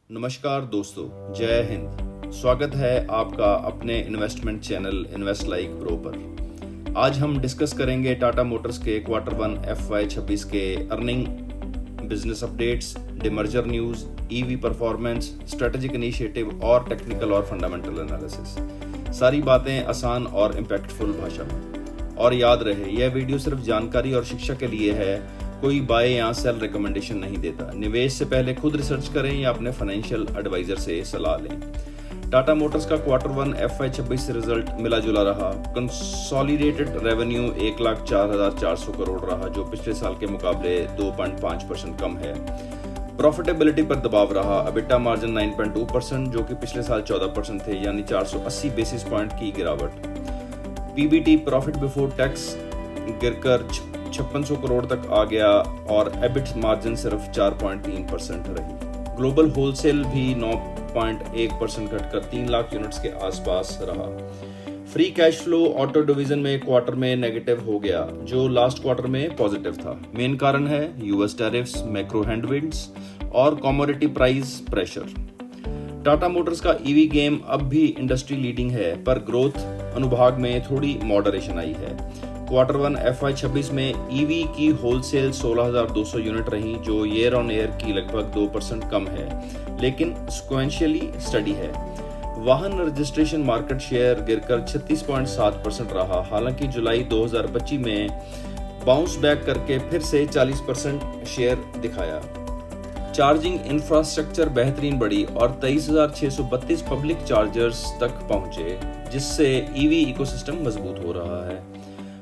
नमस्कार दोस्तों, जय हिंद। स्वागत है आपका अपने investment channel invest like pro पर। आज हम डिस्कस करेंगे टाटा मोटर्स के Q1 FY26 के earning, business updates, demerger news, EV performance, strategic initiative और टेक्निकल और फंडामेंटल एनालिसिस। सारी बातें आसान और इम्पैक्टफुल भाषा में। और याद रहे, यह वीडियो सिर्फ जानकारी और शिक्षा के लिए है, कोई बाय या सेल रिकमेंडेशन नहीं देता। निवेश से पहले खुद रिसर्च करें या अपने फाइनेंशियल एडवाइजर से सलाह लें। टाटा मोटर्स का Q1 FY26 रिजल्ट मिला जुला रहा। कंसोलिडेटेड रेवेन्यू 1,04,400 करोड़ रहा, जो पिछले साल के मुकाबले 2.5% कम है। प्रॉफिटेबिलिटी पर दबाव रहा। EBITDA मार्जिन 9.2%, जो कि पिछले साल 14% थे, यानी 480 बेसिस पॉइंट की गिरावट। PBT प्रॉफिट बिफोर टैक्स गिरकर 5600 करोड़ तक आ गया और EBIT मार्जिन सिर्फ 4.3% रही। ग्लोबल होलसेल भी 9.1% घटकर 3 लाख यूनिट्स के आसपास रहा। Free cash flow auto division में क्वार्टर में नेगेटिव हो गया, जो लास्ट क्वार्टर में पॉजिटिव था। मेन कारण है US टैरिफ्स, मैक्रो हेडविंड्स और commodity price pressure. Tata Motors का ईवी गेम अब भी इंडस्ट्री लीडिंग है, पर ग्रोथ अनुभाग में थोड़ी मॉडरेशन आई है। Q1 FY26 में ईवी की होलसेल 16,200 यूनिट रही, जो ईयर ऑन ईयर की लगभग 2% कम है, लेकिन सिक्वेंशियली स्टडी है। वाहन रजिस्ट्रेशन मार्केट शेयर गिरकर 36.7% रहा। हालांकि जुलाई 2025 में बाउंस बैक करके फिर से 40% शेयर दिखाया। चार्जिंग इंफ्रास्ट्रक्चर बेहतरीन बढ़ी और 23,632 पब्लिक चार्जर्स तक पहुंचे, जिससे ईवी इकोसिस्टम मजबूत हो रहा है।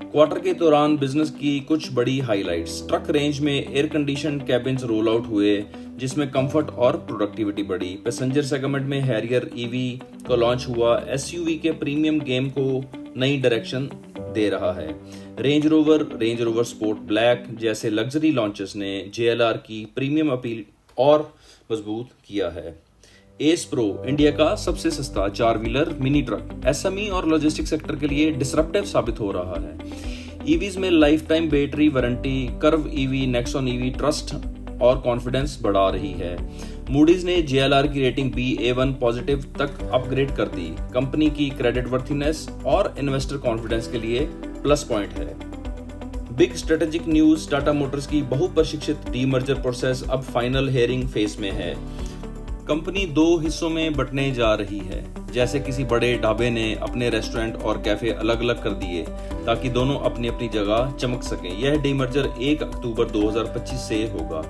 क्वार्टर के दौरान बिजनेस की कुछ बड़ी हाइलाइट्स। ट्रक रेंज में air condition cabins roll out हुए, जिसमें कंफर्ट और प्रोडक्टिविटी बढ़ी। पैसेंजर सेगमेंट में हैरियर ईवी का लॉन्च हुआ। SUV के प्रीमियम गेम को नई डायरेक्शन दे रहा है। रेंज रोवर स्पोर्ट ब्लैक जैसे लग्जरी लॉन्चेस ने JLR की प्रीमियम अपील और मजबूत किया है। एस प्रो इंडिया का सबसे सस्ता 4 व्हीलर मिनी ट्रक SME और लॉजिस्टिक सेक्टर के लिए डिसरप्टिव साबित हो रहा है। ईवीज में life time battery warranty, Curvv EV, Nexon EV trust और कॉन्फिडेंस बढ़ा रही है। मूडीज ने JLR की रेटिंग Ba1 पॉजिटिव तक अपग्रेड कर दी। कंपनी की क्रेडिट वर्थीनेस और इन्वेस्टर कॉन्फिडेंस के लिए प्लस पॉइंट है। Big strategic news, Tata Motors की बहुप्रशिक्षित डीमर्जर प्रोसेस अब फाइनल हियरिंग फेज में है। कंपनी 2 हिस्सों में बंटने जा रही है। जैसे किसी बड़े ढाबे ने अपने रेस्टोरेंट और कैफे अलग अलग कर दिए, ताकि दोनों अपनी अपनी जगह चमक सकें। यह डीमर्जर 1 अक्टूबर 2025 से होगा।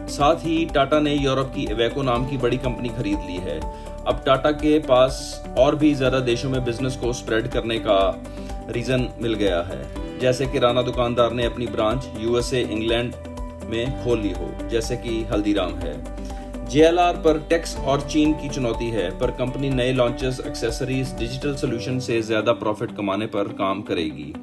साथ ही टाटा ने यूरोप की इवेको नाम की बड़ी कंपनी खरीद ली है। अब टाटा के पास और भी ज्यादा देशों में बिजनेस को स्प्रेड करने का रीजन मिल गया है। जैसे किराना दुकानदार ने अपनी ब्रांच USA, इंग्लैंड में खोल ली हो, जैसे कि हल्दीराम है। JLR पर टैक्स और चीन की चुनौती है, पर कंपनी नए लॉन्चेस, एक्सेसरीज, डिजिटल सोल्यूशन से ज्यादा प्रॉफिट कमाने पर काम करेगी।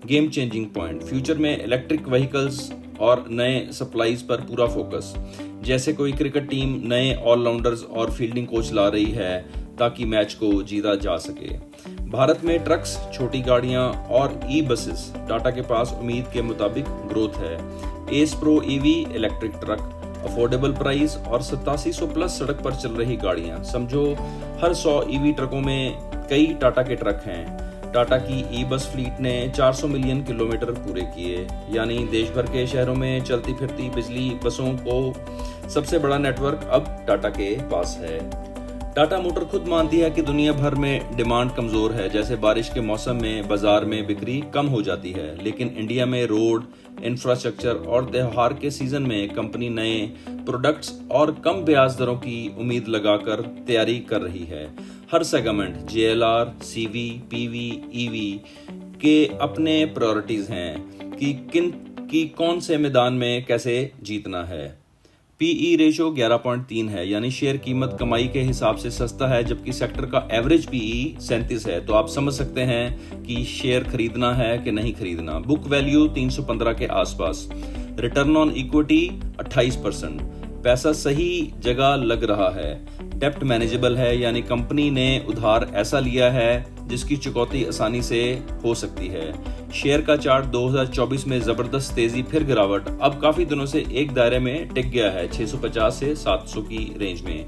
गेम चेंजिंग पॉइंट, फ्यूचर में इलेक्ट्रिक व्हीकल्स और नए सप्लाईज पर पूरा फोकस। जैसे कोई क्रिकेट टीम नए ऑलराउंडर्स और फील्डिंग कोच ला रही है, ताकि मैच को जीता जा सके। भारत में ट्रक्स, छोटी गाड़ियां और बसेस, टाटा के पास उम्मीद के मुताबिक ग्रोथ है। S pro EV electric truck, affordable price और 8700 प्लस सड़क पर चल रही गाड़ियां। समझो हर 100 ईवी ट्रकों में कई टाटा के ट्रक हैं। टाटा की बस फ्लीट ने 400 मिलियन किलोमीटर पूरे किए, यानी देश भर के शहरों में चलती फिरती बिजली बसों को सबसे बड़ा नेटवर्क अब टाटा के पास है। टाटा मोटर खुद मानती है कि दुनिया भर में डिमांड कमजोर है। जैसे बारिश के मौसम में बाजार में बिक्री कम हो जाती है, लेकिन इंडिया में रोड, इंफ्रास्ट्रक्चर और त्योहार के सीजन में कंपनी नए प्रोडक्ट्स और कम ब्याज दरों की उम्मीद लगाकर तैयारी कर रही है। हर segment JLR, CV, PV, EV के अपने प्रायोरिटीज हैं कि कौन से मैदान में कैसे जीतना है। PE रेशो 11.3 है, यानी शेयर कीमत कमाई के हिसाब से सस्ता है, जबकि सेक्टर का एवरेज PE 37 है। तो आप समझ सकते हैं कि शेयर खरीदना है कि नहीं खरीदना। बुक वैल्यू 315 के आसपास। Return on equity 28%। पैसा सही जगह लग रहा है, डेप्ट मैनेजेबल है, यानी कंपनी ने उधार ऐसा लिया है जिसकी चुकौती आसानी से हो सकती है। शेयर का चार्ट 2024 में जबरदस्त तेजी फिर गिरावट अब काफी दिनों से एक दायरे में टिक गया है 650 से 700 की रेंज में।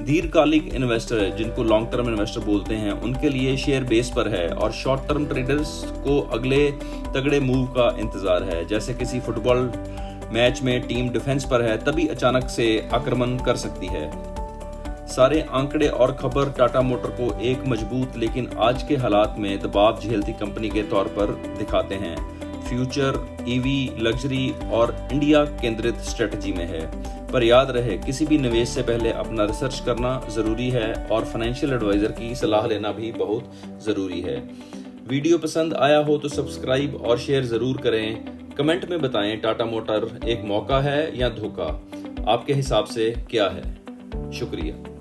दीर्घकालिक इन्वेस्टर जिनको लॉन्ग टर्म इन्वेस्टर बोलते हैं उनके लिए शेयर बेस पर है और शॉर्ट टर्म ट्रेडर्स को अगले तगड़े मूव का इंतजार है। जैसे किसी फुटबॉल मैच में टीम डिफेंस पर है तभी अचानक से आक्रमण कर सकती है। सारे आंकड़े और खबर टाटा मोटर को एक मजबूत लेकिन आज के हालात में दबाव झेलती कंपनी के तौर पर दिखाते हैं। फ्यूचर, ईवी, लग्जरी और इंडिया केंद्रित स्ट्रेटजी में है। पर याद रहे, किसी भी निवेश से पहले अपना रिसर्च करना जरूरी है और फाइनेंशियल एडवाइजर की सलाह लेना भी बहुत जरूरी है। वीडियो पसंद आया हो तो सब्सक्राइब और शेयर जरूर करें। कमेंट में बताएं टाटा मोटर एक मौका है या धोखा, आपके हिसाब से क्या है। शुक्रिया।